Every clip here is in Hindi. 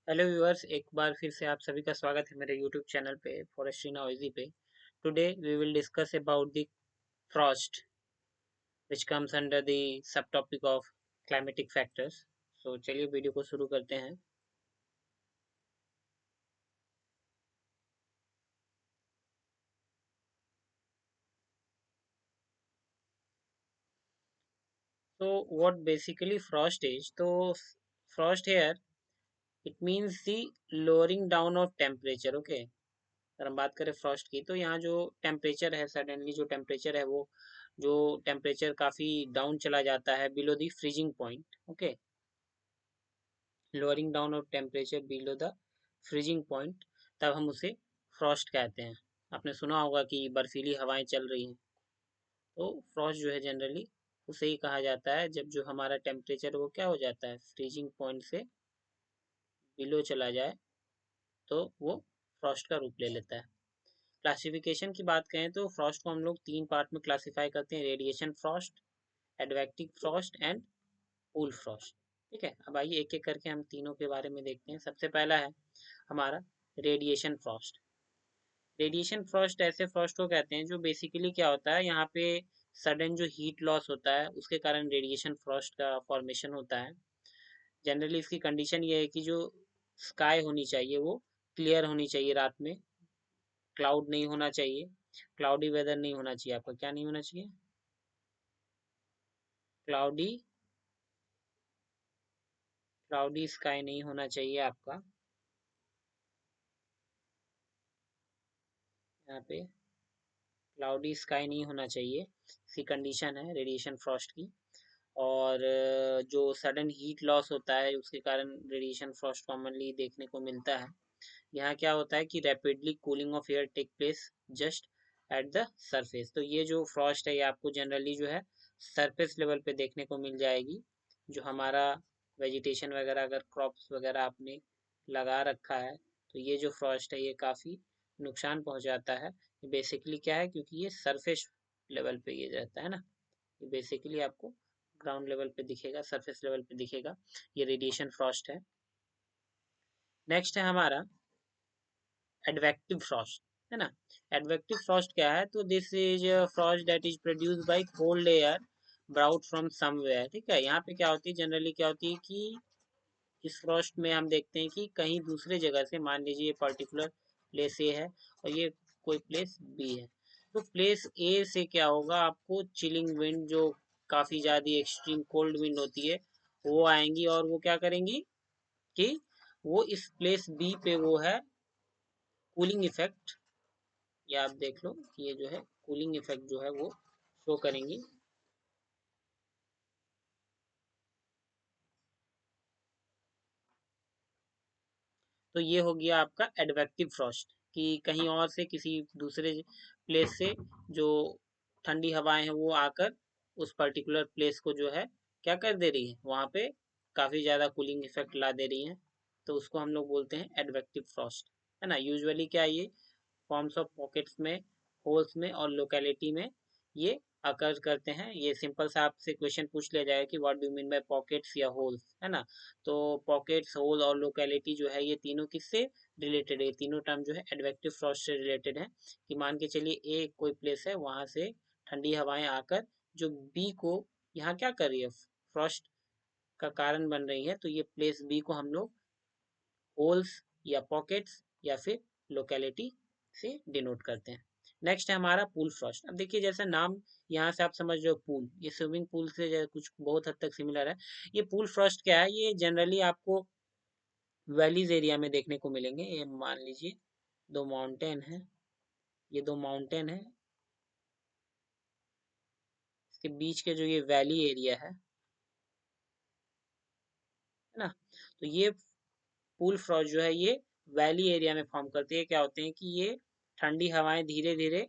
हेलो व्यूअर्स, एक बार फिर से आप सभी का स्वागत है मेरे यूट्यूब चैनल पे फॉरेस्ट्री नॉइजी पे। Today we will discuss about the frost which comes under the sub topic of climatic factors. So चलिए वीडियो को शुरू करते हैं। तो व्हाट बेसिकली फ्रॉस्ट इज, तो frost here it means the lowering down of temperature. Okay, अगर हम बात करें फ्रॉस्ट की तो यहाँ जो टेम्परेचर है, सडनली जो टेम्परेचर है वो जो टेम्परेचर काफ़ी डाउन चला जाता है below the freezing point. Okay, lowering down of temperature below the freezing point, तब हम उसे फ्रॉस्ट कहते हैं। आपने सुना होगा कि बर्फीली हवाएं चल रही हैं, तो फ्रॉस्ट जो है जनरली उसे ही कहा जाता है जब जो हमारा टेम्परेचर वो क्या हो जाता है, फ्रीजिंग पॉइंट से बिलो चला जाए, तो वो फ्रॉस्ट का रूप ले लेता है। क्लासिफिकेशन की बात करें तो फ्रॉस्ट को हम लोग तीन पार्ट में क्लासिफाई करते हैं: radiation frost, advective frost and pool frost. ठीक है, अब आइए एक एक करके हम तीनों के बारे में देखते हैं। सबसे पहला है हमारा रेडिएशन फ्रॉस्ट। रेडिएशन फ्रॉस्ट ऐसे फ्रॉस्ट को कहते हैं जो बेसिकली क्या होता है, यहाँ पे सडन जो हीट लॉस होता है उसके कारण रेडिएशन फ्रॉस्ट का फॉर्मेशन होता है। जनरली इसकी कंडीशन ये है कि जो स्काई होनी चाहिए वो क्लियर होनी चाहिए रात में, क्लाउड नहीं होना चाहिए, क्लाउडी वेदर नहीं होना चाहिए। आपका क्या नहीं होना चाहिए? क्लाउडी क्लाउडी स्काई नहीं होना चाहिए आपका यहाँ पे, क्लाउडी स्काई नहीं होना चाहिए। इसकी कंडीशन है रेडिएशन फ्रॉस्ट की। और जो सडन हीट लॉस होता है उसके कारण रेडिएशन फ्रॉस्ट कॉमनली देखने को मिलता है। यहाँ क्या होता है कि rapidly cooling of air take place just at the surface. तो ये जो फ्रॉस्ट है ये आपको जनरली जो है सरफेस लेवल पे देखने को मिल जाएगी। जो हमारा वेजिटेशन वगैरह, अगर क्रॉप्स वगैरह आपने लगा रखा है, तो ये जो फ्रॉस्ट है ये काफ़ी नुकसान पहुंचाता है। बेसिकली क्या है, क्योंकि ये सरफेस लेवल पे ये रहता है ना, ये बेसिकली आपको ग्राउंड लेवल पे दिखेगा, सरफेस लेवल पे दिखेगा। ये रेडिएशन फ्रॉस्ट है। नेक्स्ट है हमारा एडवेक्टिव फ्रॉस्ट, है ना। एडवेक्टिव फ्रॉस्ट क्या है, तो this is Frost that is produce by cold air brought from somewhere. ठीक है, यहाँ पे क्या होती है, जनरली क्या होती है कि इस फ्रॉस्ट में हम देखते हैं कि कहीं दूसरे जगह से, मान लीजिए पर्टिकुलर प्लेस ए है और ये कोई प्लेस बी है, तो प्लेस ए से क्या होगा, आपको चिलिंग विंड, जो काफ़ी ज़्यादा एक्सट्रीम कोल्ड विंड होती है, वो आएंगी और वो क्या करेंगी कि वो इस प्लेस बी पे वो है कूलिंग इफेक्ट, या आप देख लो कि ये जो है कूलिंग इफेक्ट जो है वो शो करेंगी। तो ये हो गया आपका एडवेक्टिव फ्रॉस्ट, कि कहीं और से, किसी दूसरे प्लेस से जो ठंडी हवाएं हैं वो आकर उस पर्टिकुलर प्लेस को जो है क्या कर दे रही है, वहाँ पे काफ़ी ज़्यादा कूलिंग इफेक्ट ला दे रही हैं। तो उसको हम लोग बोलते हैं एडवेक्टिव फ्रॉस्ट, है ना। यूजुअली क्या, ये फॉर्म्स ऑफ पॉकेट्स में, होल्स में और लोकेलिटी में ये अकर करते हैं। ये सिंपल सा आपसे क्वेश्चन पूछ लिया जाएगा कि what do mean by pockets या होल्स, है ना। तो पॉकेट्स, होल और लोकेलिटी जो है ये तीनों किससे रिलेटेड है, तीनों टर्म जो है एडवेक्टिव फ्रॉस्ट से रिलेटेड है। कि मान के चलिए एक कोई प्लेस है, वहां से ठंडी हवाएं आकर जो बी को यहाँ क्या कर रही है, फ्रॉस्ट का कारण बन रही है, तो ये प्लेस बी को हम लोग होल्स या पॉकेट्स या फिर लोकेलिटी से डिनोट करते हैं। नेक्स्ट है हमारा पूल फ्रॉस्ट। अब देखिए, जैसा नाम यहाँ से आप समझ रहे हो पूल, ये स्विमिंग पूल से कुछ बहुत हद तक सिमिलर है। ये पूल फ्रॉस्ट क्या है, ये जनरली आपको वैलीज एरिया में देखने को मिलेंगे। ये मान लीजिए दो माउंटेन है, ये दो माउंटेन है, इसके बीच के जो ये वैली एरिया है ना, तो ये पूल फ्रॉस्ट जो है ये वैली एरिया में फॉर्म करती है। क्या होते हैं कि ये ठंडी हवाएं धीरे धीरे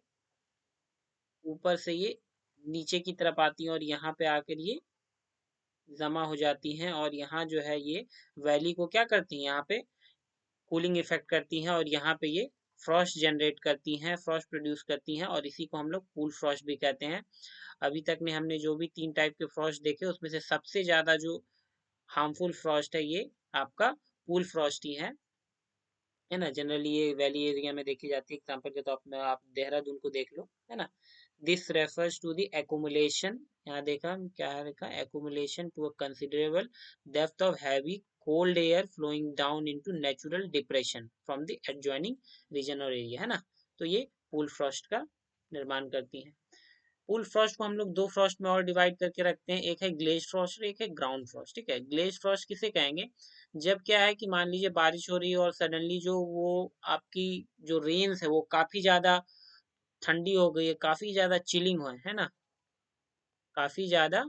ऊपर से ये नीचे की तरफ आती हैं और यहाँ पे आकर ये जमा हो जाती हैं, और यहाँ जो है ये वैली को क्या करती हैं, यहाँ पे कूलिंग इफेक्ट करती हैं और यहाँ पे ये फ्रॉस्ट जनरेट करती हैं, फ्रॉस्ट प्रोड्यूस करती हैं, और इसी को हम लोग पूल फ्रॉस्ट भी कहते हैं। अभी तक में हमने जो भी तीन टाइप के फ्रॉस्ट देखे उसमें से सबसे ज़्यादा जो हार्मफुल फ्रॉस्ट है ये आपका पूल फ्रॉस्ट ही है ना। जनरली ये वैली एरिया में देखी जाती है। एग्जाम्पल के तौर पे आप देहरादून को देख लो, है ना। This refers to the accumulation, यहाँ देखा क्या है, लिखा accumulation to a considerable depth of heavy cold air flowing down into natural depression from the adjoining region और एरिया, है ना। तो ये पूल फ्रॉस्ट का निर्माण करती है। पूल फ्रॉस्ट को हम लोग दो फ्रॉस्ट में और डिवाइड करके रखते हैं, एक है ग्लेज फ्रॉस्ट और एक है ग्राउंड फ्रॉस्ट, ठीक है। ग्लेज फ्रॉस्ट किसे कहेंगे, जब क्या है कि मान लीजिए बारिश हो रही है और सडनली जो वो आपकी जो रेन्स है वो काफी ज्यादा ठंडी हो गई है, काफी ज्यादा चिलिंग है ना, काफी ज्यादा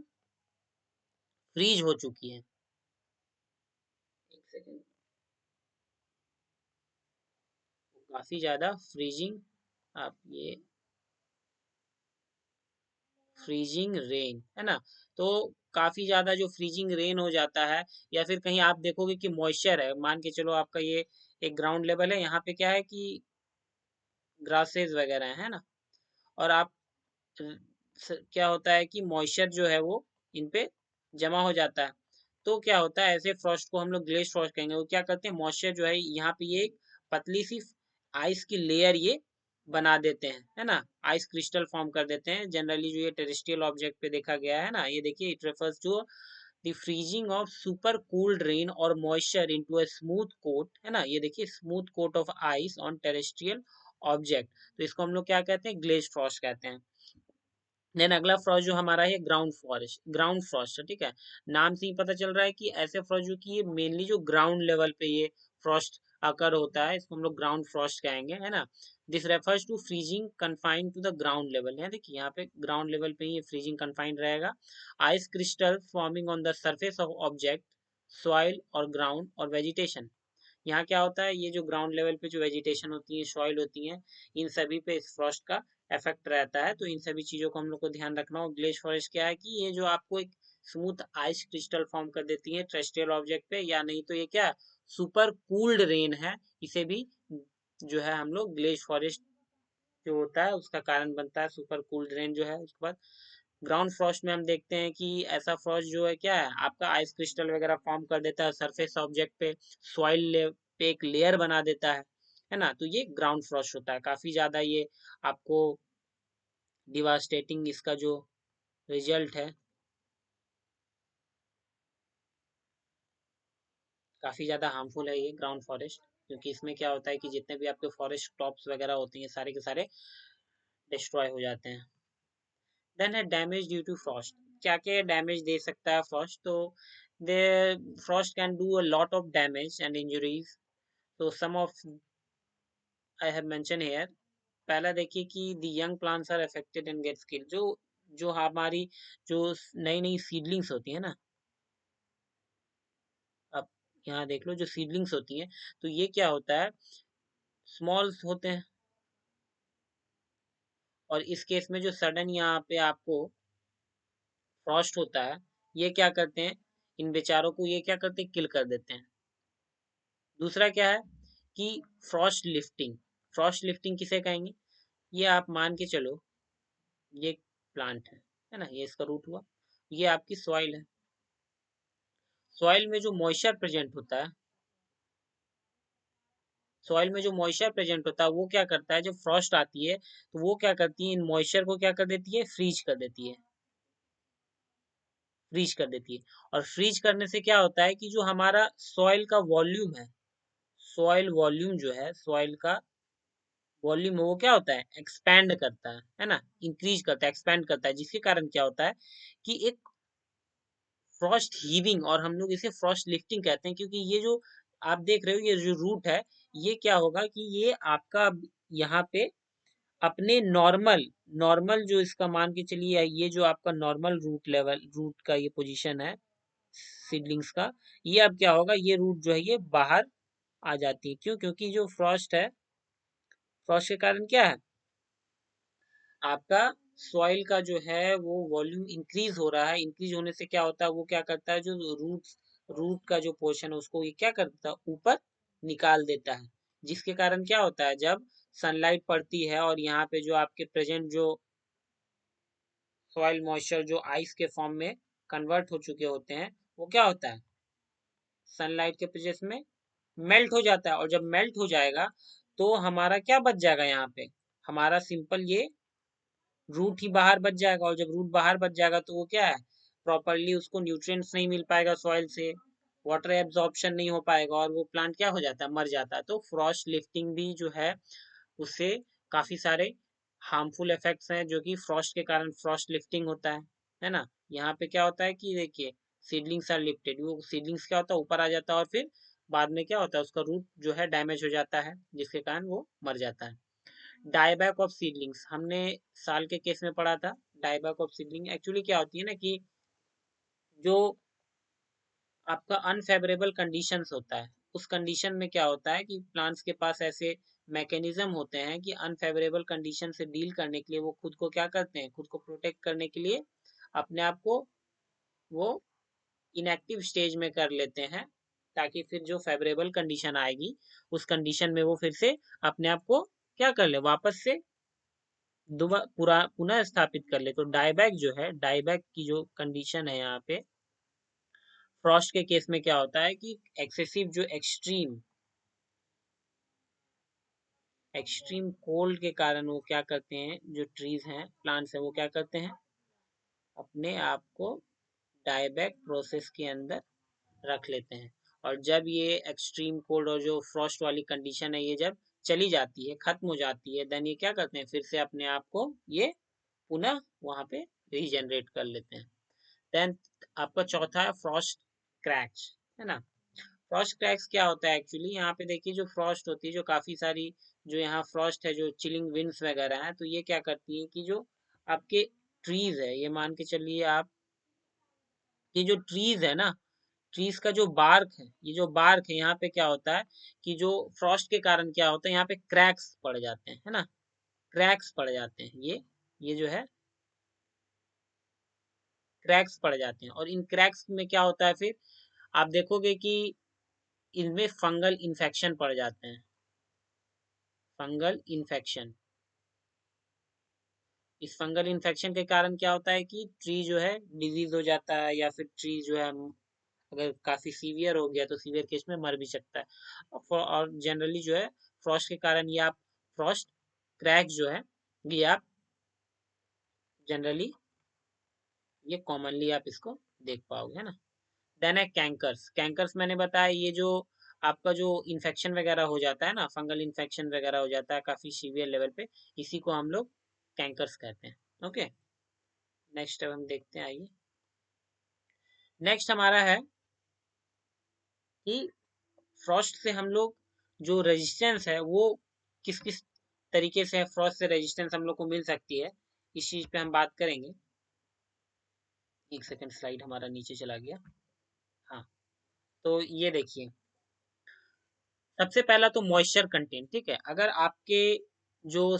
फ्रीज हो चुकी है। एक सेकेंड, काफी ज्यादा फ्रीजिंग, आप ये फ्रीजिंग रेन, है ना। तो काफी ज्यादा जो फ्रीजिंग रेन हो जाता है, या फिर कहीं आप देखोगे कि मॉइस्चर है, मान के चलो आपका ये एक ग्राउंड लेवल है, यहाँ पे क्या है कि ग्रासेस वगैरह है ना, और आप क्या होता है कि मॉइस्चर जो है वो इन पे जमा हो जाता है। तो क्या होता है, ऐसे फ्रॉस्ट को हम लोग ग्लेश फ्रॉस्ट कहेंगे। वो क्या करते हैं, मॉइस्चर जो है यहाँ पे ये एक पतली सी आइस की लेयर ये बना देते हैं, है ना। आइस क्रिस्टल फॉर्म कर देते हैं। जनरली जो ये टेरेस्ट्रियल ऑब्जेक्ट पे देखा गया है ना, ये देखिए, it refers to the freezing of super cooled rain और moisture into a smooth coat, है ना। ये देखिए, smooth coat of ice on terrestrial object. तो इसको हम लोग क्या कहते हैं, ग्लेज फ्रॉस्ट कहते हैं। देन अगला फ्रॉस्ट जो हमारा है ग्राउंड फ्रॉस्ट है, ठीक है। नाम से ही पता चल रहा है कि ऐसे फ्रॉस्ट जो कि ये मेनली जो ग्राउंड लेवल पे ये फ्रॉस्ट अकर होता है, इसको हम लोग ग्राउंड फ्रॉस्ट कहेंगे, है ना। This refers to freezing confined to the ground level, है देखिए, यहाँ पे ग्राउंड लेवल पे ही ये फ्रीजिंग कन्फाइंड रहेगा। Ice crystal forming on the surface of object, soil और ग्राउंड और वेजिटेशन। यहाँ क्या होता है, ये जो ग्राउंड लेवल पे जो वेजिटेशन होती है, सॉइल होती है, इन सभी पे इस फ्रॉस्ट का इफेक्ट रहता है। तो इन सभी चीजों को हम लोग को ध्यान रखना हो। ग्लेश फॉरेस्ट क्या है कि ये जो आपको एक स्मूथ आइस क्रिस्टल फॉर्म कर देती है टेरेस्ट्रियल ऑब्जेक्ट पे, या नहीं तो ये क्या सुपर कूल्ड रेन है, इसे भी जो है हम लोग ग्लेश फॉरेस्ट जो होता है उसका कारण बनता है, सुपर कूल्ड रेन जो है। उसके बाद ग्राउंड फ्रॉस्ट में हम देखते हैं कि ऐसा फ्रॉस्ट जो है क्या है, आपका आइस क्रिस्टल वगैरह फॉर्म कर देता है सरफेस ऑब्जेक्ट पे, सॉइल पे एक लेयर बना देता है ना। तो ये ग्राउंड फ्रॉस्ट होता है। काफी ज्यादा ये आपको डिवास्टेटिंग इसका जो रिजल्ट है, काफी ज्यादा हार्मफुल है ये ग्राउंड फॉरेस्ट, क्योंकि इसमें क्या होता है कि जितने भी आपके फॉरेस्ट टॉप्स वगैरह होती हैं सारे के सारे डिस्ट्रॉय हो जाते हैं। देन है डैमेज ड्यू टू फ्रॉस्ट। क्या क्या डैमेज दे सकता है फ्रॉस्ट, तो the frost can do a lot of damage and injuries. तो some of I have mention here. पहला देखिए कि the young plants are affected and gets killed. जो जो हमारी जो नई नई सीडलिंग्स होती है ना, अब यहाँ देख लो, जो सीडलिंग्स होती हैं, तो ये क्या होता है, स्मॉल्स होते हैं, और इस केस में जो सडन यहाँ पे आपको फ्रॉस्ट होता है, ये क्या करते हैं, इन बेचारों को ये क्या करते हैं, किल कर देते हैं। दूसरा क्या है कि फ्रॉस्ट लिफ्टिंग। फ्रॉस्ट लिफ्टिंग किसे कहेंगे, ये आप मान के चलो, ये प्लांट है ना, ये इसका रूट हुआ, ये आपकी सॉइल है। सॉइल में जो मॉइस्चर प्रेजेंट होता है, सॉइल में जो मॉइस्चर प्रेजेंट होता है, वो क्या करता है, जब फ्रॉस्ट आती है तो वो क्या करती है, इन मॉइस्चर को क्या कर देती है, फ्रीज कर देती है, फ्रीज कर देती है। और फ्रीज करने से क्या होता है कि जो हमारा सॉइल का वॉल्यूम है, सॉइल वॉल्यूम जो है, सॉइल का वॉल्यूम वो क्या होता है, एक्सपैंड करता है ना, इंक्रीज करता है, एक्सपैंड करता है, जिसके कारण क्या होता है कि एक फ्रॉस्ट हीविंग, और हम लोग इसे फ्रॉस्ट लिफ्टिंग कहते हैं, क्योंकि ये जो आप देख रहे हो, ये जो रूट है, ये क्या होगा कि ये आपका यहाँ पे अपने नॉर्मल नॉर्मल जो इसका मान के चलिए, ये जो आपका नॉर्मल रूट लेवल, रूट का ये पोजीशन है सीडलिंग्स का, ये अब क्या होगा, ये रूट जो है ये बाहर आ जाती है। क्यों, क्योंकि जो फ्रॉस्ट है, फ्रॉस्ट के कारण क्या है, आपका सॉइल का जो है वो वॉल्यूम इंक्रीज हो रहा है। इंक्रीज होने से क्या होता है, वो क्या करता है, जो रूट का जो पोर्शन है उसको ये क्या करता है, ऊपर निकाल देता है। जिसके कारण क्या होता है, जब सनलाइट पड़ती है और यहाँ पे जो आपके प्रेजेंट जो सॉइल मॉइस्चर जो आइस के फॉर्म में कन्वर्ट हो चुके होते हैं, वो क्या होता है, सनलाइट के प्रेजेंस में मेल्ट हो जाता है, और जब मेल्ट हो जाएगा तो हमारा क्या बच जाएगा यहाँ पे, हमारा सिंपल ये रूट ही बाहर बच जाएगा, और जब रूट बाहर बच जाएगा तो वो क्या है, प्रॉपरली उसको न्यूट्रिएंट्स नहीं मिल पाएगा सॉइल से, वाटर एब्जॉर्प्शन नहीं हो पाएगा, और वो प्लांट क्या हो जाता है, मर जाता है। तो फ्रॉस्ट लिफ्टिंग भी जो है उससे काफी सारे हार्मफुल इफेक्ट्स हैं जो कि फ्रॉस्ट के कारण फ्रॉस्ट लिफ्टिंग होता है ना। यहाँ पे क्या होता है कि देखिए सीडलिंग्स आर लिफ्टेड, वो सीडलिंग्स क्या होता है ऊपर आ जाता है, और फिर बाद में क्या होता है उसका रूट जो है डैमेज हो जाता है, जिसके कारण वो मर जाता है। डायबैक ऑफ सीडलिंग्स हमने साल के केस में पढ़ा था। डायबैक ऑफ सीडलिंग एक्चुअली क्या होती है ना कि जो आपका अनफेवरेबल कंडीशंस होता है, उस कंडीशन में क्या होता है कि प्लांट्स के पास ऐसे मैकेनिज्म होते हैं कि अनफेवरेबल कंडीशन से डील करने के लिए वो खुद को क्या करते हैं, खुद को प्रोटेक्ट करने के लिए अपने आप को वो इनएक्टिव स्टेज में कर लेते हैं, ताकि फिर जो फेवरेबल कंडीशन आएगी उस कंडीशन में वो फिर से अपने आप को क्या कर ले, वापस से दोबारा पूरा पुनः स्थापित कर ले। तो डायबैक जो है, डायबैक की जो कंडीशन है यहाँ पे फ्रॉस्ट के केस में क्या होता है कि एक्सेसिव जो एक्सट्रीम कोल्ड के कारण वो क्या करते हैं, जो ट्रीज हैं प्लांट्स हैं वो क्या करते हैं, अपने आप को डायबैक प्रोसेस के अंदर रख लेते हैं। और जब ये एक्सट्रीम कोल्ड और जो फ्रॉस्ट वाली कंडीशन है ये जब चली जाती है, खत्म हो जाती है, देन ये क्या करते हैं, फिर से अपने आप को ये पुनः वहां पे रीजनरेट कर लेते हैं। देन आपका चौथा है फ्रॉस्ट क्रैक्स, है ना। फ्रॉस्ट क्रैक्स क्या होता है एक्चुअली, यहाँ पे देखिए जो फ्रॉस्ट होती है, जो काफी सारी जो यहाँ फ्रॉस्ट है, जो चिलिंग विंड्स वगैरह है, तो ये क्या करती है कि जो आपके ट्रीज है, ये मान के चलिए आप कि जो ट्रीज है ना, ट्रीज का जो बार्क है, ये जो बार्क है यहाँ पे क्या होता है कि जो फ्रॉस्ट के कारण क्या होता है, यहाँ पे क्रैक्स पड़ जाते हैं, है ना, क्रैक्स पड़ जाते हैं, ये जो है क्रैक्स पड़ जाते हैं, और इन क्रैक्स में क्या होता है फिर आप देखोगे कि इनमें फंगल इन्फेक्शन पड़ जाते हैं, फंगल इन्फेक्शन। इस फंगल इन्फेक्शन के कारण क्या होता है कि ट्री जो है डिजीज हो जाता है, या फिर ट्री जो है अगर काफी सीवियर हो गया तो सीवियर केस में मर भी सकता है। और जनरली जो है फ्रॉस्ट के कारण ये आप फ्रॉस्ट क्रैक जो है ये आप जनरली ये कॉमनली आप इसको देख पाओगे, है ना। देन है कैंकर्स। कैंकर्स मैंने बताया ये जो आपका जो इन्फेक्शन वगैरह हो जाता है ना, फंगल इन्फेक्शन वगैरह हो जाता है काफी सीवियर लेवल पे, इसी को हम लोग कैंकर्स कहते हैं। ओके, नेक्स्ट अब हम देखते हैं, आइए। नेक्स्ट हमारा है कि फ्रॉस्ट से हम लोग जो रेजिस्टेंस है वो किस किस तरीके से फ्रॉस्ट से रेजिस्टेंस हम लोग को मिल सकती है, इस चीज पे हम बात करेंगे। एक सेकंड, स्लाइड हमारा नीचे चला गया। हाँ, तो ये देखिए, सबसे पहला तो मॉइस्चर कंटेंट, ठीक है। अगर आपके जो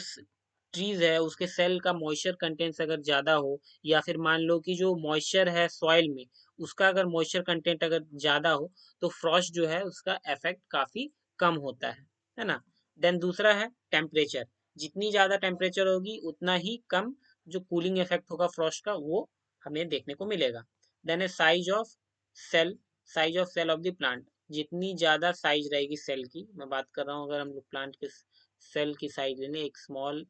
ट्रीज है उसके सेल का मॉइस्चर कंटेंट अगर ज्यादा हो, या फिर मान लो कि जो मॉइस्चर है सॉइल में उसका अगर मॉइस्चर कंटेंट अगर ज्यादा हो, तो फ्रॉस्ट जो है उसका इफेक्ट काफी कम होता है ना। देन दूसरा है टेम्परेचर। जितनी ज्यादा टेम्परेचर होगी उतना ही कम जो कूलिंग इफेक्ट होगा फ्रॉस्ट का वो हमें देखने को मिलेगा। देन है size of cell, size of cell of the plant. जितनी ज्यादा साइज रहेगी सेल की, मैं बात कर रहा हूँ अगर हम लोग प्लांट के सेल की साइज लेने, एक स्मॉल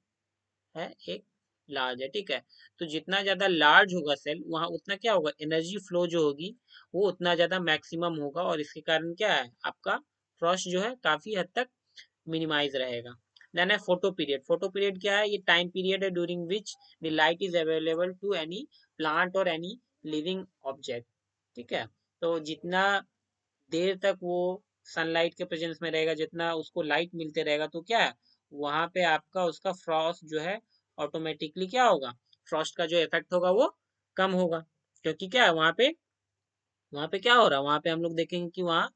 है एक लार्ज है, ठीक है। तो जितना ज्यादा लार्ज होगा सेल वहां उतना क्या होगा, एनर्जी फ्लो जो होगी वो उतना ज्यादा मैक्सिमम होगा, और इसके कारण क्या है आपका फ्रॉस्ट जो है काफी हद तक मिनिमाइज रहेगा। देन है फोटो पीरियड। फोटो पीरियड क्या है, ये टाइम पीरियड है during which the light is available to any plant और एनी लिविंग ऑब्जेक्ट, ठीक है। तो जितना देर तक वो सनलाइट के प्रेजेंस में रहेगा, जितना उसको लाइट मिलते रहेगा, तो क्या है वहां पे आपका उसका फ्रॉस्ट जो है ऑटोमेटिकली क्या होगा, फ्रॉस्ट का जो इफेक्ट होगा वो कम होगा। क्योंकि क्या है वहां पे क्या हो रहा है, वहां पे हम लोग देखेंगे कि वहाँ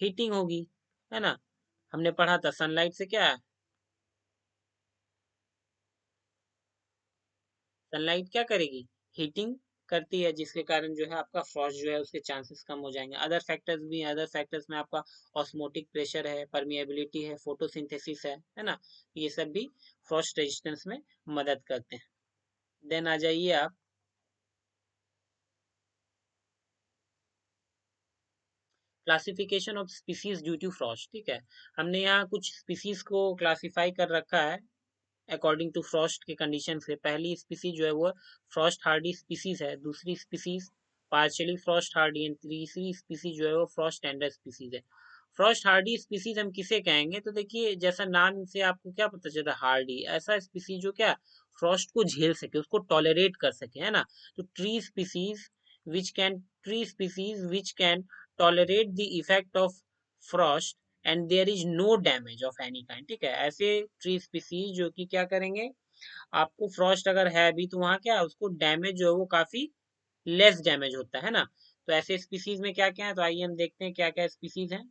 हीटिंग होगी, है ना। हमने पढ़ा था सनलाइट से क्या है, सनलाइट क्या करेगी, हीटिंग करती है, जिसके कारण जो है आपका फ्रॉस्ट जो है उसके चांसेस कम हो जाएंगे। अदर फैक्टर्स भी हैं, अदर फैक्टर्स में आपका ऑस्मोटिक प्रेशर है, परमिएबिलिटी है, फोटोसिंथेसिस है ना। ये सब भी फ्रॉस्ट रेजिस्टेंस में मदद करते हैं। देन आ जाइए आप classification of species due to frost, ठीक है। हमने यहाँ कुछ स्पीसीज को क्लासिफाई कर रखा है अकॉर्डिंग टू फ्रॉस्ट के कंडीशन से। पहली स्पीसीज जो है वो फ्रॉस्ट हार्डी स्पीसीज है, दूसरी species partially frost Hardy, and तीसरी स्पीसीज जो है वो फ्रॉस्ट टेंडर स्पीसीज है। फ्रॉस्ट हार्डी स्पीसीज हम किसे कहेंगे, तो देखिए जैसा नाम से आपको क्या पता चल रहा है, हार्डी, ऐसा स्पीसीज जो क्या फ्रॉस्ट को झेल सके, उसको टॉलरेट कर सके, है ना। तो tree species which can tolerate the effect of frost and there is no damage of any kind, ठीक है। ऐसे ट्री स्पीसीज जो कि क्या करेंगे, आपको फ्रॉस्ट अगर है भी तो वहाँ क्या उसको डैमेज जो है वो काफी लेस डैमेज होता है ना। तो ऐसे स्पीसीज में क्या क्या है, तो आइए हम देखते हैं क्या क्या स्पीसीज हैं।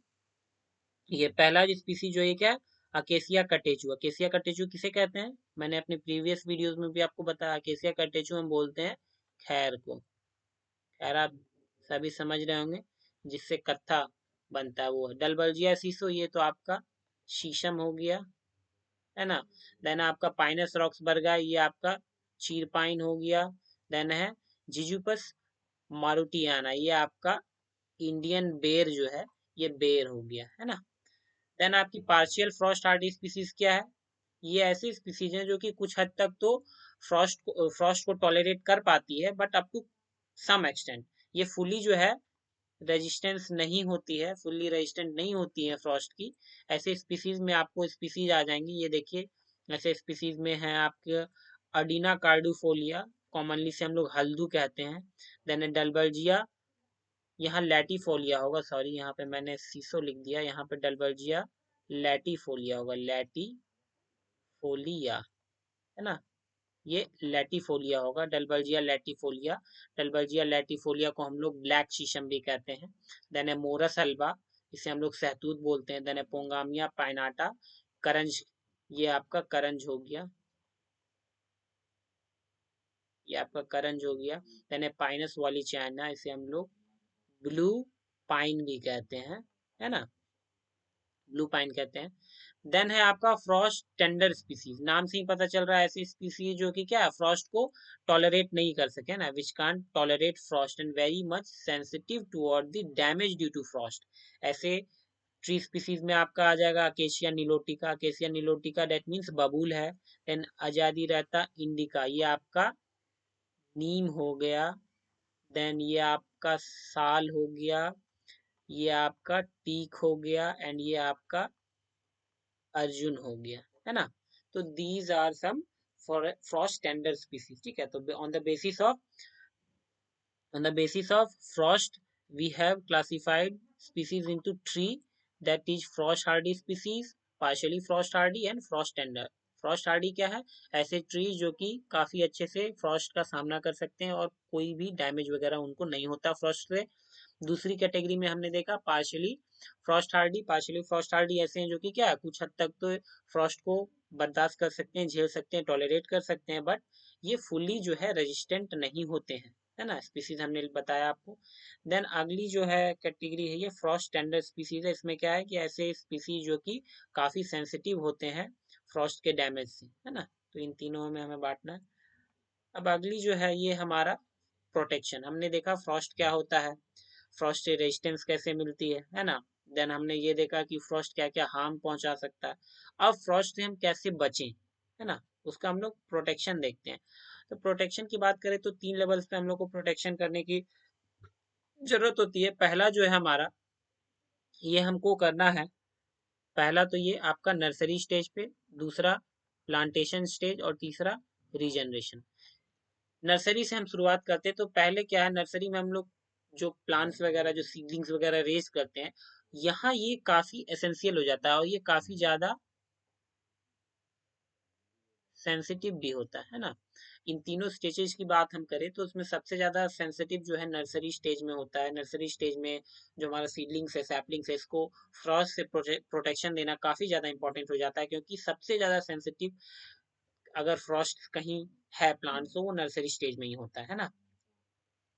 ये पहला जो स्पीसीज जो ये क्या है, अकेसिया कटेचु। अकेसिया कटेचु किसे कहते हैं, मैंने अपने प्रीवियस वीडियोस में भी आपको बताया, अकेसिया कटेचु हम बोलते हैं खैर को। खैर आप सभी समझ रहे होंगे, जिससे कत्था बनता है वो है। डलबर्जिया सीसो, ये तो आपका शीशम हो गया, है ना। देन आपका पाइनस रॉक्स बर्गा, ये आपका चीरपाइन हो गया। देन है जिजुपस मारुटियाना, ये आपका इंडियन बेर जो है, ये बेर हो गया, है ना। देन आपकी पार्शियल फ्रॉस्ट हार्डी स्पीसीज क्या है, ये ऐसी स्पीसीज है जो कि कुछ हद तक तो फ्रॉस्ट को टॉलरेट कर पाती है, but up to some extent. ये फुली जो है रेजिस्टेंस नहीं होती है, फुल्ली रेजिस्टेंट नहीं होती है फ्रॉस्ट की। ऐसे स्पीसीज में आपको स्पीसीज आ जाएंगी, ये देखिए ऐसे स्पीसीज में है आपके अडीना कार्डुफोलिया, कॉमनली से हम लोग हल्दू कहते हैं। देन डलबर्जिया, यहाँ लैटीफोलिया होगा, सॉरी यहाँ पे मैंने सीसो लिख दिया, यहाँ पे डलबर्जिया लैटीफोलिया होगा, लैटीफोलिया, है ना। ये लैटीफोलिया होगा, डलबर्जिया लैटीफोलिया। डलबर्जिया लैटीफोलिया को हम लोग ब्लैक शीशम भी कहते हैं। देन है मोरस अल्बा, इसे हम लोग सहतूत बोलते हैं। देन है पोंगामिया पाइनाटा, करंज, ये आपका करंज हो गया, ये आपका करंज हो गया। देन है पाइनस वाली चाइना, इसे हम लोग ब्लू पाइन भी कहते हैं, है ना, ब्लू पाइन कहते हैं। देन है आपका फ्रॉस्ट टेंडर स्पीसीज, नाम से ही पता चल रहा है ऐसी स्पीसीज जो कि क्या है फ्रॉस्ट को टॉलरेट नहीं कर सके ना, which can't tolerate frost and very much sensitive toward the damage due to frost. ऐसे ट्री स्पीसीज में आपका आ जाएगा acacia nilotica, acacia nilotica that means बबूल है। देन आजादी रहता इंडिका, ये आपका नीम हो गया। देन ये आपका साल हो गया, ये आपका टीक हो गया, एंड ये आपका अर्जुन हो गया, है ना। तो these are some frost tender species, ठीक है। तो on the basis of frost we have classified species into three, that is frost hardy species, partially frost hardy and frost tender। Frost Hardy क्या है, ऐसे ट्रीज जो कि काफी अच्छे से फ्रॉस्ट का सामना कर सकते हैं और कोई भी डैमेज वगैरह उनको नहीं होता फ्रॉस्ट से। दूसरी कैटेगरी में हमने देखा partially frost Hardy. Partially frost Hardy ऐसे हैं जो कि क्या है कुछ हद तक तो फ्रॉस्ट को बर्दाश्त कर सकते हैं, झेल सकते हैं, टॉलरेट कर सकते हैं, बट ये फुली जो है रेजिस्टेंट नहीं होते हैं, है ना। स्पीसीज हमने बताया आपको। देन अगली जो है कैटेगरी है ये फ्रॉस्ट टेंडर स्पीसीज है। इसमें क्या है कि ऐसे स्पीसीज जो कि काफी सेंसिटिव होते हैं फ्रॉस्ट के डैमेज से, है ना। तो इन तीनों में हमें बांटना है। अब अगली जो है ये हमारा प्रोटेक्शन। हमने देखा फ्रॉस्ट क्या होता है, फ्रॉस्ट से रेजिस्टेंस कैसे मिलती है ना। देन हमने ये देखा कि फ्रॉस्ट क्या क्या हार्म पहुंचा सकता है। अब फ्रॉस्ट से हम कैसे बचें, है ना, उसका हम लोग प्रोटेक्शन देखते हैं। तो प्रोटेक्शन की बात करें तो 3 लेवल्स पे हम लोग को प्रोटेक्शन करने की जरूरत होती है। पहला जो है हमारा, ये हमको करना है, पहला तो ये आपका नर्सरी स्टेज पे, दूसरा प्लांटेशन स्टेज, और तीसरा रीजनरेशन। नर्सरी से हम शुरुआत करते हैं। तो पहले क्या है, नर्सरी में हम लोग जो प्लांट्स वगैरह, जो सीडलिंग्स वगैरह रेज करते हैं, यहाँ ये काफी एसेंशियल हो जाता है और ये काफी ज्यादा सेंसिटिव भी होता है ना। इन तीनों स्टेजेस की बात हम करें तो उसमें सबसे ज्यादा सेंसिटिव जो है नर्सरी स्टेज में होता है। नर्सरी स्टेज में जो हमारा सीडलिंग्स है, सैपलिंग्स है, इसको फ्रॉस्ट से प्रोटेक्शन देना काफी ज्यादा इंपॉर्टेंट हो जाता है, क्योंकि सबसे ज्यादा सेंसिटिव अगर फ्रॉस्ट कहीं है प्लांट तो वो नर्सरी स्टेज में ही होता है ना।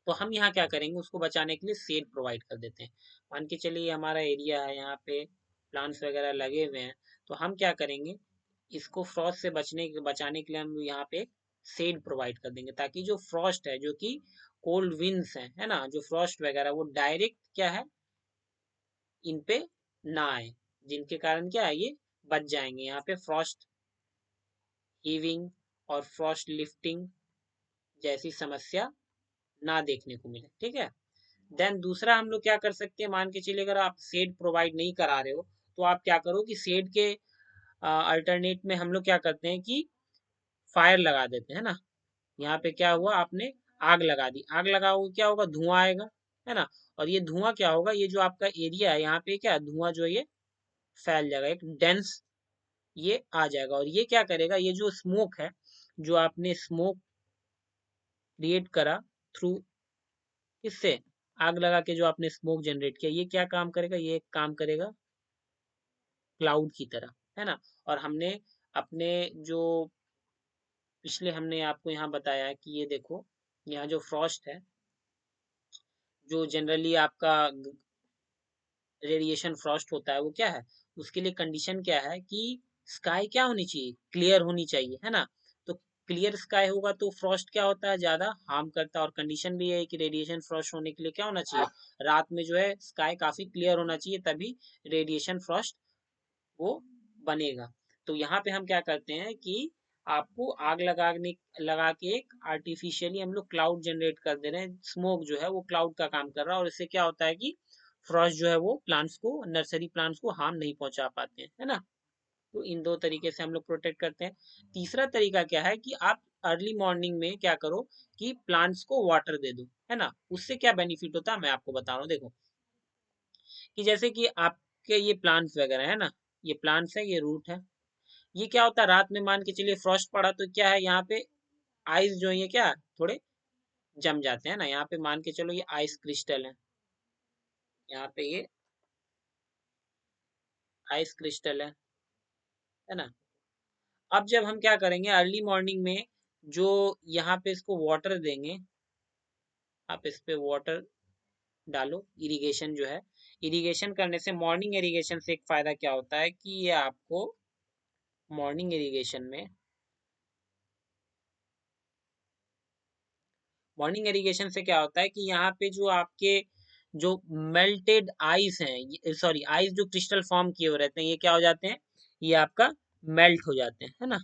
तो हम यहाँ क्या करेंगे, उसको बचाने के लिए शेड प्रोवाइड कर देते हैं। मान के चलिए हमारा एरिया है, यहाँ पे प्लांट्स वगैरह लगे हुए हैं, तो हम क्या करेंगे, इसको फ्रॉस्ट से बचाने के लिए हम यहाँ पे शेड प्रोवाइड कर देंगे, ताकि जो फ्रॉस्ट है, जो कि कोल्ड विंड्स है ना, जो फ्रॉस्ट वगैरह वो डायरेक्ट क्या है इन पे ना आए, जिनके कारण क्या है ये बच जाएंगे, यहाँ पे फ्रॉस्ट हीविंग और फ्रॉस्ट लिफ्टिंग जैसी समस्या ना देखने को मिले। ठीक है। देन दूसरा हम लोग क्या कर सकते हैं, मान के चलिए अगर आप शेड प्रोवाइड नहीं करा रहे हो तो आप क्या करो कि शेड के अल्टरनेट में हम लोग क्या करते हैं कि फायर लगा देते हैं ना। यहाँ पे क्या हुआ, आपने आग लगा दी, आग लगाओगे क्या होगा, धुआं आएगा, है ना। और ये धुआं क्या होगा, ये जो आपका एरिया है यहाँ पे क्या धुआं जो है ये फैल जाएगा, एक डेंस ये आ जाएगा, और ये क्या करेगा, ये जो स्मोक है, जो आपने स्मोक क्रिएट करा थ्रू इससे आग लगा के जो आपने स्मोक जनरेट किया, ये क्या काम करेगा, ये काम करेगा क्लाउड की तरह, है ना। और हमने अपने जो पिछले हमने आपको यहाँ बताया है कि ये देखो, यहाँ जो फ्रॉस्ट है, जो जनरली आपका रेडिएशन फ्रॉस्ट होता है, वो क्या है, उसके लिए कंडीशन क्या है कि स्काई क्या होनी चाहिए, क्लियर होनी चाहिए, है ना। तो क्लियर स्काई होगा तो फ्रॉस्ट क्या होता है, ज्यादा हार्म करता है। और कंडीशन भी है कि रेडिएशन फ्रॉस्ट होने के लिए क्या होना चाहिए, रात में जो है स्काई काफी क्लियर होना चाहिए, तभी रेडिएशन फ्रॉस्ट वो बनेगा। तो यहाँ पे हम क्या करते हैं कि आपको आग लगाने लगा के एक आर्टिफिशियली हम लोग क्लाउड जनरेट कर दे रहे हैं, स्मोक जो है वो क्लाउड का काम कर रहा है, और इससे क्या होता है कि फ्रॉस्ट जो है वो प्लांट्स को, नर्सरी प्लांट्स को हार्म नहीं पहुंचा पाते हैं, है ना। तो इन दो तरीके से हम लोग प्रोटेक्ट करते हैं। तीसरा तरीका क्या है कि आप अर्ली मॉर्निंग में क्या करो कि प्लांट्स को वाटर दे दो, है ना। उससे क्या बेनिफिट होता है मैं आपको बता रहा हूँ, देखो कि जैसे कि आपके ये प्लांट्स वगैरह है ना, ये प्लांट्स है, ये रूट है, ये क्या होता है, रात में मान के चलिए फ्रॉस्ट पड़ा तो क्या है, यहाँ पे आइस जो है ये क्या थोड़े जम जाते हैं ना, यहाँ पे मान के चलो ये आइस क्रिस्टल है, यहाँ पे ये आइस क्रिस्टल है ना। अब जब हम क्या करेंगे अर्ली मॉर्निंग में, जो यहाँ पे इसको वाटर देंगे, आप इस पे वाटर डालो, इरिगेशन जो है, इरिगेशन करने से, मॉर्निंग इरिगेशन से एक फायदा क्या होता है कि ये आपको मॉर्निंग इरिगेशन में, मॉर्निंग इरिगेशन से क्या होता है कि यहाँ पे जो आपके जो मेल्टेड आइस हैं, सॉरी आइस जो क्रिस्टल फॉर्म किए हुए रहते हैं, ये क्या हो जाते हैं, ये आपका मेल्ट हो जाते हैं, है ना,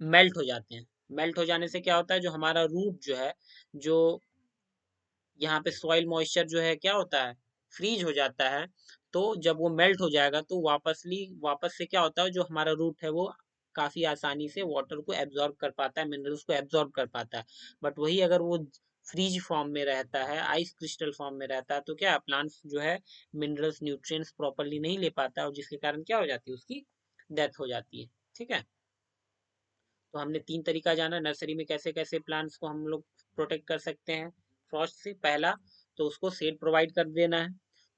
मेल्ट हो जाते हैं। मेल्ट हो जाने से क्या होता है, जो हमारा रूट जो है, जो यहाँ पे सॉइल मॉइस्चर जो है क्या होता है, फ्रीज हो जाता है। तो जब वो मेल्ट हो जाएगा तो वापस से क्या होता है, जो हमारा रूट है वो काफी आसानी से वाटर को एब्जॉर्ब कर पाता है, मिनरल्स को एब्जॉर्ब कर पाता है। बट वही अगर वो फ्रीज फॉर्म में रहता है, आइस क्रिस्टल फॉर्म में रहता है, तो क्या प्लांट्स जो है मिनरल्स न्यूट्रिएंट्स प्रॉपरली नहीं ले पाता है, और जिसके कारण क्या हो जाती है, उसकी डेथ हो जाती है। ठीक है। तो हमने तीन तरीका जाना नर्सरी में कैसे कैसे प्लांट्स को हम लोग प्रोटेक्ट कर सकते हैं फ्रॉस्ट से। पहला तो उसको शेड प्रोवाइड कर देना है।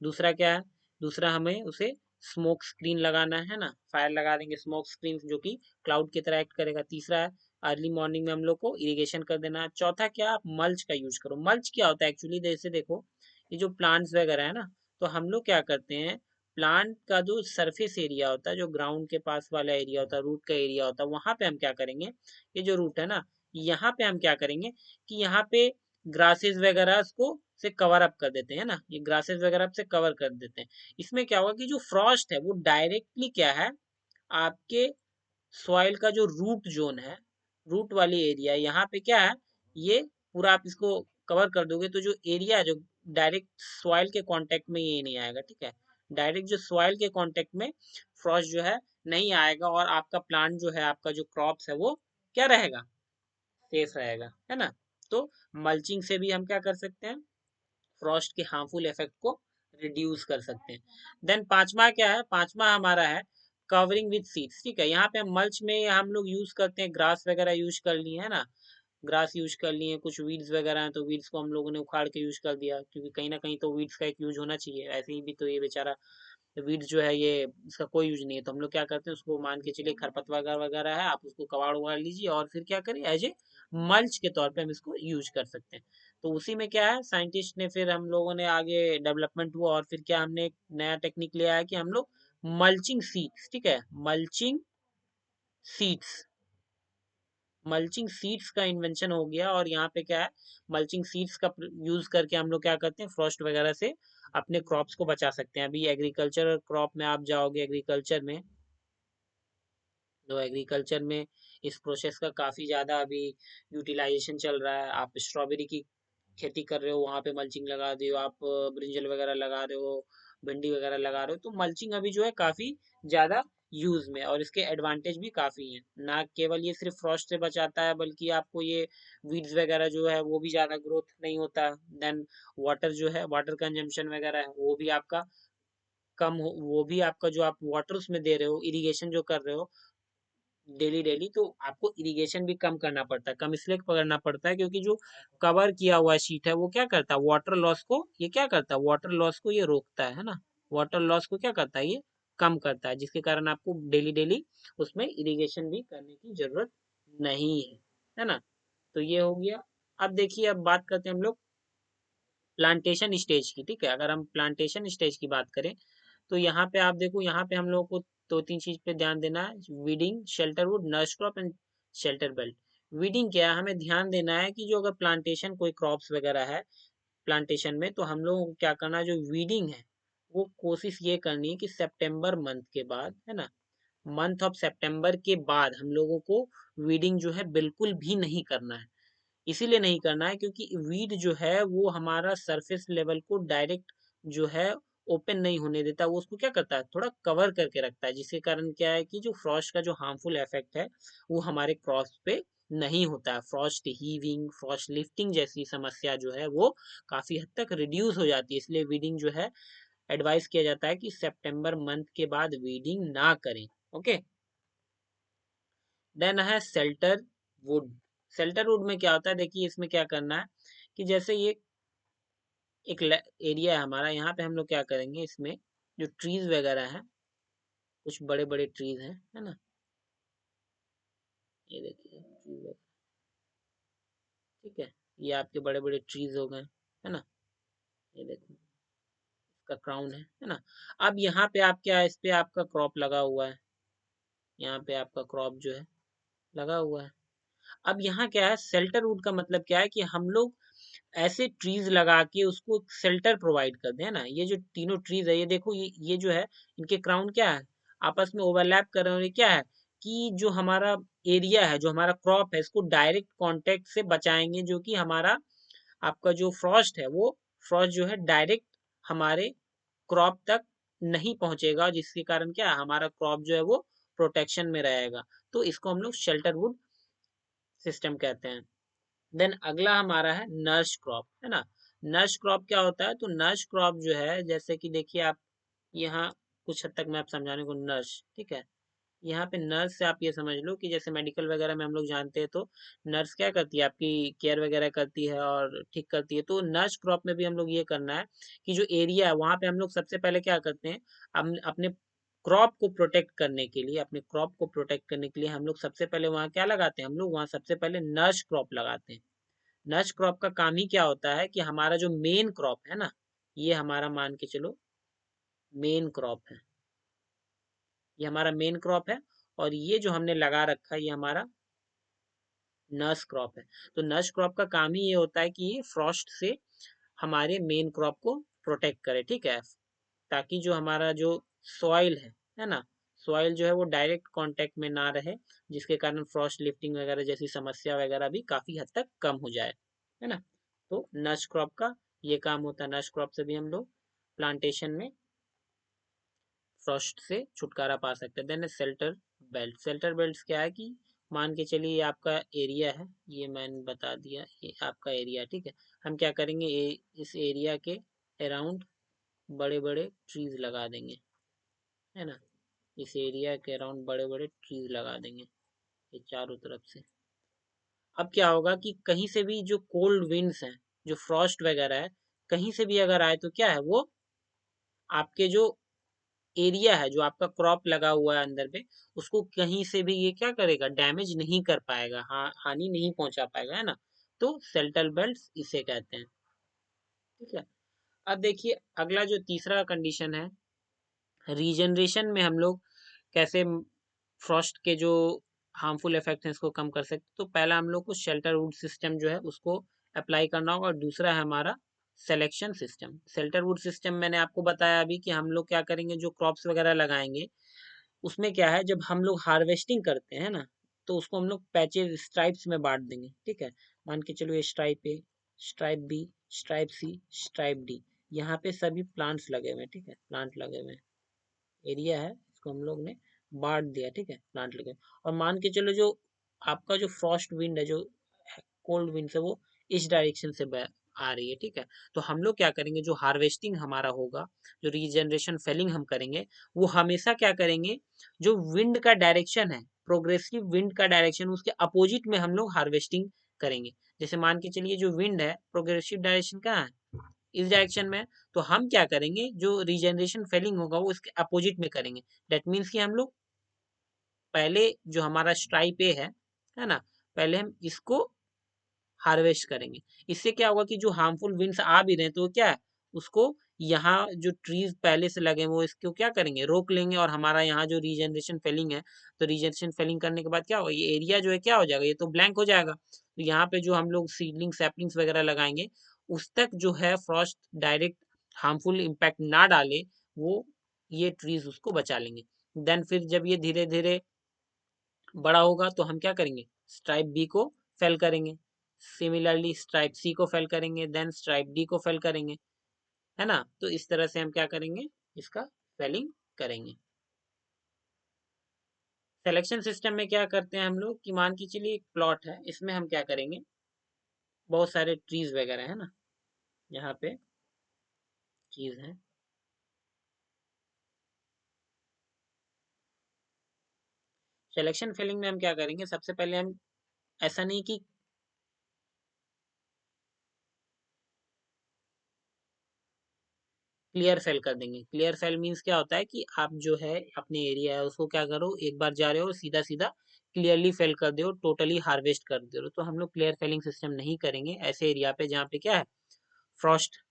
दूसरा क्या है, दूसरा हमें उसे स्मोक स्क्रीन लगाना है ना, फायर लगा देंगे स्मोक स्क्रीन जो कि क्लाउड की तरह एक्ट करेगा। तीसरा है अर्ली मॉर्निंग में हम लोग को इरिगेशन कर देना है। चौथा क्या, आप मल्च का यूज करो। मल्च क्या होता है एक्चुअली, जैसे देखो ये जो प्लांट्स वगैरह है ना, तो हम लोग क्या करते हैं, प्लांट का जो सरफेस एरिया होता है, जो ग्राउंड के पास वाला एरिया होता है, रूट का एरिया होता है, वहां पे हम क्या करेंगे, ये जो रूट है ना, यहाँ पे हम क्या करेंगे कि यहाँ पे ग्रासेस वगैरह को से कवर अप कर देते हैं ना, ये ग्रासेस वगैरह से कवर कर देते हैं। इसमें क्या होगा कि जो फ्रॉस्ट है वो डायरेक्टली क्या है, आपके सॉइल का जो रूट जोन है, रूट वाली एरिया, यहाँ पे क्या है, ये पूरा आप इसको कवर कर दोगे तो जो एरिया जो डायरेक्ट सॉइल के कांटेक्ट में ये नहीं आएगा। ठीक है। डायरेक्ट जो सॉइल के कांटेक्ट में फ्रॉस्ट जो है नहीं आएगा, और आपका प्लांट जो है, आपका जो क्रॉप्स है वो क्या रहेगा, सेफ रहेगा, है ना। तो मल्चिंग से भी हम क्या कर सकते हैं, फ्रॉस्ट के हार्मफुल इफेक्ट को रिड्यूस कर सकते हैं। देन पांचवा क्या है, पांचवा हमारा है कवरिंग विद सीड्स। ठीक है। यहाँ पे मल्च में हम लोग यूज करते हैं, ग्रास वगैरह यूज कर लिए, है ना, ग्रास यूज कर लिए, कुछ वीड्स वगैरह हैं तो वीड्स को हम लोगों ने उखाड़ के यूज कर दिया, क्योंकि कहीं ना कहीं तो वीड्स का एक यूज होना चाहिए, ऐसे ही भी तो ये बेचारा वीड्स जो है ये इसका कोई यूज नहीं है, तो हम लोग क्या करते हैं, उसको मान के चलिए खरपतवार वगैरह वगैरह है, आप उसको कबाड़ उगाड़ लीजिए और फिर क्या करिए, एज ए मल्च के तौर पे हम इसको यूज कर सकते हैं। तो उसी में क्या है, साइंटिस्ट ने फिर हम लोगों ने आगे डेवलपमेंट हुआ, और फिर क्या हमने एक नया टेक्निक लिया है कि हम लोग मल्चिंग सीड्स, ठीक है, मल्चिंग सीड्स मल्चिंग सीड्स का इन्वेंशन हो गया, और यहाँ पे क्या है, मल्चिंग सीड्स का यूज करके हम लोग क्या करते हैं, फ्रॉस्ट वगैरह से अपने क्रॉप्स को बचा सकते हैं। अभी एग्रीकल्चर क्रॉप में आप जाओगे, एग्रीकल्चर में, तो एग्रीकल्चर में इस प्रोसेस का काफ़ी ज़्यादा अभी यूटिलाइजेशन चल रहा है। आप स्ट्रॉबेरी की खेती कर रहे हो, वहाँ पे मल्चिंग लगा रहे हो, आप ब्रिंजल वगैरह लगा रहे हो, भिंडी वगैरह लगा रहे हो, तो मल्चिंग अभी जो है काफ़ी ज़्यादा यूज में, और इसके एडवांटेज भी काफ़ी हैं। ना केवल ये सिर्फ फ्रॉस्ट से बचाता है, बल्कि आपको ये वीड्स वगैरह जो है वो भी ज़्यादा ग्रोथ नहीं होता। देन वाटर जो है, वाटर कंजम्पशन वगैरह है वो भी आपका कम हो, वो भी आपका जो आप वाटर उसमें दे रहे हो, इरिगेशन जो कर रहे हो डेली डेली, तो आपको इरिगेशन भी कम करना पड़ता है। कम इसलिए करना पड़ता है क्योंकि जो कवर किया हुआ शीट है वो क्या करता है, वाटर लॉस को, ये क्या करता है, वाटर लॉस को ये रोकता है ना। वाटर लॉस को क्या करता है, ये कम करता है, जिसके कारण आपको डेली डेली उसमें इरिगेशन भी करने की जरूरत नहीं है ना। तो ये हो गया। अब देखिए, अब बात करते हैं हम लोग प्लांटेशन स्टेज की। ठीक है, अगर हम प्लांटेशन स्टेज की बात करें, तो यहाँ पे आप देखो, यहाँ पे हम लोग को दो तीन चीज पे ध्यान देना है, weeding, shelterwood, nurse crop and shelter belt. Weeding क्या है, हमें ध्यान देना है कि जो अगर प्लांटेशन कोई क्रॉप्स वगैरह है प्लांटेशन में, तो हम लोगों को क्या करना है, जो वीडिंग है वो कोशिश ये करनी है कि सितंबर मंथ के बाद, है ना, मंथ ऑफ सितंबर के बाद हम लोगों को वीडिंग जो है बिल्कुल भी नहीं करना है। इसीलिए नहीं करना है क्योंकि वीड जो है वो हमारा सरफेस लेवल को डायरेक्ट जो है ओपन नहीं होने देता, वो उसको क्या करता है, थोड़ा कवर करके रखता है, जिसके कारण क्या है कि जो फ्रॉस्ट का जो हार्मफुल इफेक्ट है वो हमारे क्रॉप्स पे नहीं होता है। फ्रॉस्ट हीविंग, फ्रॉस्ट लिफ्टिंग जैसी समस्या जो है वो काफी हद तक रिड्यूस हो जाती है। इसलिए वीडिंग जो है एडवाइस किया जाता है कि सितंबर मंथ के बाद वीडिंग ना करें। ओके। देन है शेल्टर वुड। शेल्टर वुड में क्या होता है, देखिए इसमें क्या करना है कि जैसे ये एक एरिया है हमारा, यहाँ पे हम लोग क्या करेंगे, इसमें जो ट्रीज वगैरह है, कुछ बड़े बड़े ट्रीज हैं, है ना, ये देखिए ट्रीज वगैरह, ठीक है, ये आपके बड़े बड़े ट्रीज हो गए, है ना, ये देखो इसका क्राउन है ना। अब यहाँ पे आप क्या है, इस पे आपका क्रॉप लगा हुआ है, यहाँ पे आपका क्रॉप जो है लगा हुआ है। अब यहाँ क्या है, शेल्टर वुड का मतलब क्या है कि हम लोग ऐसे ट्रीज लगा के उसको शेल्टर प्रोवाइड कर दें, है ना। ये जो तीनों ट्रीज है, ये देखो, ये जो है, इनके क्राउन क्या है, आपस में ओवरलैप कर रहे हैं, और ये क्या है कि जो हमारा एरिया है, जो हमारा क्रॉप है, इसको डायरेक्ट कांटेक्ट से बचाएंगे, जो कि हमारा आपका जो फ्रॉस्ट है वो फ्रॉस्ट जो है डायरेक्ट हमारे क्रॉप तक नहीं पहुंचेगा, जिसके कारण क्या है, हमारा क्रॉप जो है वो प्रोटेक्शन में रहेगा। तो इसको हम लोग शेल्टर वुड सिस्टम कहते हैं। देन अगला हमारा है नर्स क्रॉप, है ना। नर्स क्रॉप क्या होता है, तो नर्स क्रॉप जो है, जैसे कि देखिए आप यहाँ कुछ हद तक मैं आप समझाने को, नर्स, ठीक है, यहाँ पे नर्स से आप ये समझ लो कि जैसे मेडिकल वगैरह में हम लोग जानते हैं, तो नर्स क्या करती है, आपकी केयर वगैरह करती है और ठीक करती है। तो नर्स क्रॉप में भी हम लोग ये करना है कि जो एरिया है वहाँ पे हम लोग सबसे पहले क्या करते हैं, हम अपने क्रॉप को प्रोटेक्ट करने के लिए, अपने क्रॉप को प्रोटेक्ट करने के लिए हम लोग सबसे पहले वहाँ क्या लगाते हैं, हम लोग वहाँ सबसे पहले नर्स क्रॉप लगाते हैं। नर्स क्रॉप का काम ही क्या होता है कि हमारा जो मेन क्रॉप है ना, ये हमारा मान के चलो मेन क्रॉप है, ये हमारा मेन क्रॉप है, और ये जो हमने लगा रखा है ये हमारा नर्स क्रॉप है। तो नर्स क्रॉप का काम ही ये होता है कि ये फ्रॉस्ट से हमारे मेन क्रॉप को प्रोटेक्ट करे, ठीक है, ताकि जो हमारा जो सॉइल है ना, सॉइल जो है वो डायरेक्ट कांटेक्ट में ना रहे, जिसके कारण फ्रॉस्ट लिफ्टिंग वगैरह जैसी समस्या वगैरह भी काफी हद तक कम हो जाए, है ना। तो नर्स क्रॉप का ये काम होता है। नर्स क्रॉप से भी हम लोग प्लांटेशन में फ्रॉस्ट से छुटकारा पा सकते हैं। Then shelter belt. Shelter belt क्या है कि मान के चलिए ये आपका एरिया है, ये मैंने बता दिया, ये आपका एरिया, ठीक है। हम क्या करेंगे, इस एरिया के अराउंड बड़े बड़े ट्रीज लगा देंगे, है ना, इस एरिया के अराउंड बड़े बड़े ट्रीज लगा देंगे, ये चारों तरफ से। अब क्या होगा कि कहीं से भी जो कोल्ड विंड्स हैं, जो फ्रॉस्ट वगैरह है, कहीं से भी अगर आए तो क्या है, वो आपके जो एरिया है, जो आपका क्रॉप लगा हुआ है अंदर पे, उसको कहीं से भी ये क्या करेगा, डैमेज नहीं कर पाएगा, हानि नहीं पहुंचा पाएगा, है ना। तो शेल्टर बेल्ट इसे कहते हैं, ठीक है। अब देखिए अगला जो तीसरा कंडीशन है, रीजनरेशन में हम लोग कैसे फ्रॉस्ट के जो हार्मफुल इफेक्ट है इसको कम कर सकते। तो पहला हम लोग को शेल्टर वुड सिस्टम जो है उसको अप्लाई करना होगा, और दूसरा है हमारा selection system. Shelter would system मैंने आपको बताया अभी कि हम लोग क्या करेंगे, जो क्रॉप्स वगैरह लगाएंगे उसमें क्या है, जब हम लोग हार्वेस्टिंग करते हैं ना, तो उसको हम लोग पैचेज स्ट्राइप्स में बांट देंगे, ठीक है। मान के चलो ये स्ट्राइप ए, स्ट्राइप बी, स्ट्राइप सी, स्ट्राइप डी, यहाँ पे सभी प्लांट्स लगे हुए हैं, ठीक है, प्लांट लगे हुए हैं, एरिया है, इसको हम लोग ने बांट दिया, ठीक है, प्लांट लगे। और मान के चलो जो आपका जो फ्रॉस्ट विंड है, जो कोल्ड विंड है, वो इस डायरेक्शन से आ रही है, ठीक है। तो हम लोग क्या करेंगे, जो हार्वेस्टिंग हमारा होगा, जो रीजनरेशन फेलिंग हम करेंगे, वो हमेशा क्या करेंगे, जो विंड का डायरेक्शन है, प्रोग्रेसिव विंड का डायरेक्शन, उसके अपोजिट में हम लोग हार्वेस्टिंग करेंगे। जैसे मान के चलिए जो विंड है, प्रोग्रेसिव डायरेक्शन कहाँ है, इस डायरेक्शन में, तो हम क्या करेंगे, जो रीजनरेशन फेलिंग होगा वो इसके अपोजिट में करेंगे। दैट मीन्स कि हम लोग पहले जो हमारा स्ट्राइप ए है ना, पहले हम इसको हार्वेस्ट करेंगे। इससे क्या होगा कि जो हार्मफुल विंड्स आ भी रहे हैं तो क्या है, उसको यहाँ जो ट्रीज पहले से लगे हैं वो इसको क्या करेंगे, रोक लेंगे, और हमारा यहाँ जो रीजनरेशन फेलिंग है, तो रीजनरेशन फेलिंग करने के बाद क्या होगा, ये एरिया जो है क्या हो जाएगा, ये तो ब्लैंक हो जाएगा। तो यहाँ पे जो हम लोग सीडलिंग सैपलिंग्स वगैरह लगाएंगे, उस तक जो है फ्रॉस्ट डायरेक्ट हार्मफुल इम्पैक्ट ना डाले, वो ये ट्रीज उसको बचा लेंगे। देन फिर जब ये धीरे धीरे बड़ा होगा तो हम क्या करेंगे, स्ट्राइप बी को फेल करेंगे, सिमिलरली स्ट्राइप सी को फेल करेंगे, देन स्ट्राइप डी को फेल करेंगे, है ना। तो इस तरह से हम क्या करेंगे, इसका फेलिंग करेंगे। सिलेक्शन सिस्टम में क्या करते हैं हम लोग, कि मान के चलिए एक प्लॉट है, इसमें हम क्या करेंगे, बहुत सारे ट्रीज वगैरह है ना, यहाँ पे ट्रीज हैं। सिलेक्शन फेलिंग में हम क्या करेंगे, सबसे पहले हम, ऐसा नहीं कि क्लियर सेल कर देंगे। क्लियर सेल मीन्स क्या होता है कि आप जो है अपने एरिया है उसको क्या करो, एक बार जा रहे हो सीधा सीधा क्लियरली फेल कर दो, टोटली हार्वेस्ट कर दो। तो हम लोग क्लियर फेलिंग सिस्टम नहीं करेंगे ऐसे एरिया पे जहाँ पे क्या है, फ्रॉस्ट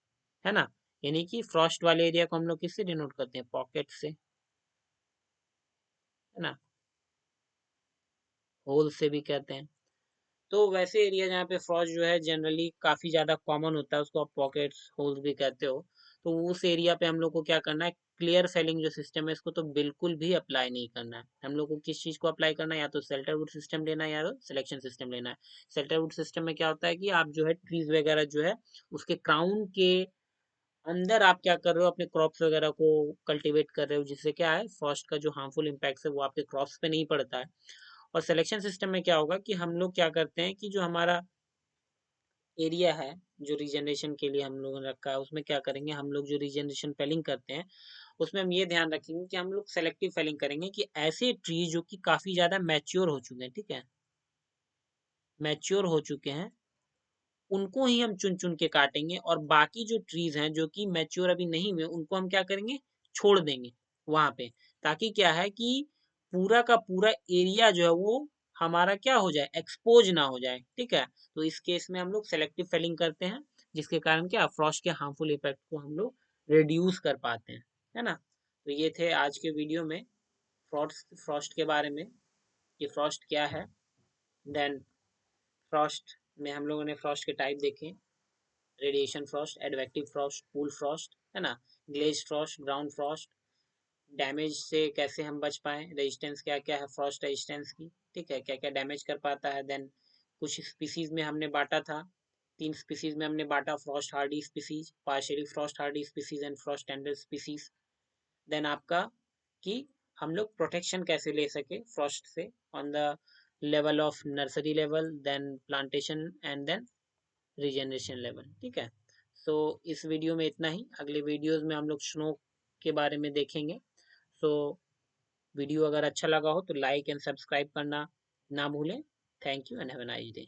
है ना। यानी कि फ्रॉस्ट वाले एरिया को हम लोग किससे डिनोट करते हैं, पॉकेट से, है ना, होल से भी कहते हैं। तो वैसे एरिया जहाँ पे फ्रॉस्ट जो है जनरली काफ़ी ज़्यादा कॉमन होता है, उसको आप पॉकेट्स होल्स भी कहते हो, तो उस एरिया पे हम लोग को क्या करना है, क्लियर फेलिंग जो सिस्टम है इसको तो बिल्कुल भी अप्लाई नहीं करना है। हम लोग को किस चीज़ को अप्लाई करना है, या तो शेल्टर वुड सिस्टम लेना है या तो सिलेक्शन सिस्टम लेना है। शेल्टर वुड सिस्टम में क्या होता है कि आप जो है ट्रीज वगैरह जो है उसके क्राउन के अंदर आप क्या कर रहे हो, अपने क्रॉप्स वगैरह को कल्टीवेट कर रहे हो, जिससे क्या है, फर्स्ट का जो हार्मफुल इम्पैक्ट है वो आपके क्रॉप्स पे नहीं पड़ता है। और सिलेक्शन सिस्टम में क्या होगा कि हम लोग क्या करते हैं कि जो हमारा एरिया है, जो रीजनरेशन के लिए हम लोगों ने रखा है, उसमें क्या करेंगे, हम लोग जो रीजनरेशन फेलिंग करते हैं उसमें हम ये ध्यान रखेंगे कि हम लोग सेलेक्टिव फेलिंग करेंगे, कि ऐसे ट्री जो कि काफी ज्यादा मैच्योर हो चुके हैं, ठीक है, मैच्योर हो चुके हैं, उनको ही हम चुन चुन के काटेंगे, और बाकी जो ट्रीज हैं जो कि मैच्योर अभी नहीं हुए उनको हम क्या करेंगे, छोड़ देंगे वहां पे, ताकि क्या है कि पूरा का पूरा एरिया जो है वो हमारा क्या हो जाए, एक्सपोज ना हो जाए, ठीक है। तो इस केस में हम लोग सेलेक्टिव फेलिंग करते हैं, जिसके कारण क्या, फ्रॉस्ट के हार्मफुल इफेक्ट को हम लोग रिड्यूस कर पाते हैं, है ना। तो ये थे आज के वीडियो में फ्रॉस्ट फ्रॉस्ट के बारे में, कि फ्रॉस्ट क्या है, देन फ्रॉस्ट में हम लोगों ने फ्रॉस्ट के टाइप देखे, radiation frost, advective frost, cool frost, है ना, glaze frost, ground frost, damage से कैसे हम बच पाए, रेजिस्टेंस क्या क्या है फ्रॉस्ट रेजिस्टेंस की, ठीक है, क्या क्या डैमेज कर पाता है। देन कुछ स्पीसीज में हमने बांटा था, 3 स्पीसीज में हमने बांटा, frost hardy species, partially frost hardy species and frost tender species. Then आपका कि हम लोग प्रोटेक्शन कैसे ले सके फ्रॉस्ट से, on the level of nursery level, then plantation and then regeneration level, ठीक है। सो इस वीडियो में इतना ही, अगले वीडियोस में हम लोग स्नो के बारे में देखेंगे। सो वीडियो अगर अच्छा लगा हो तो लाइक एंड सब्सक्राइब करना ना भूलें। Thank you and have a nice day.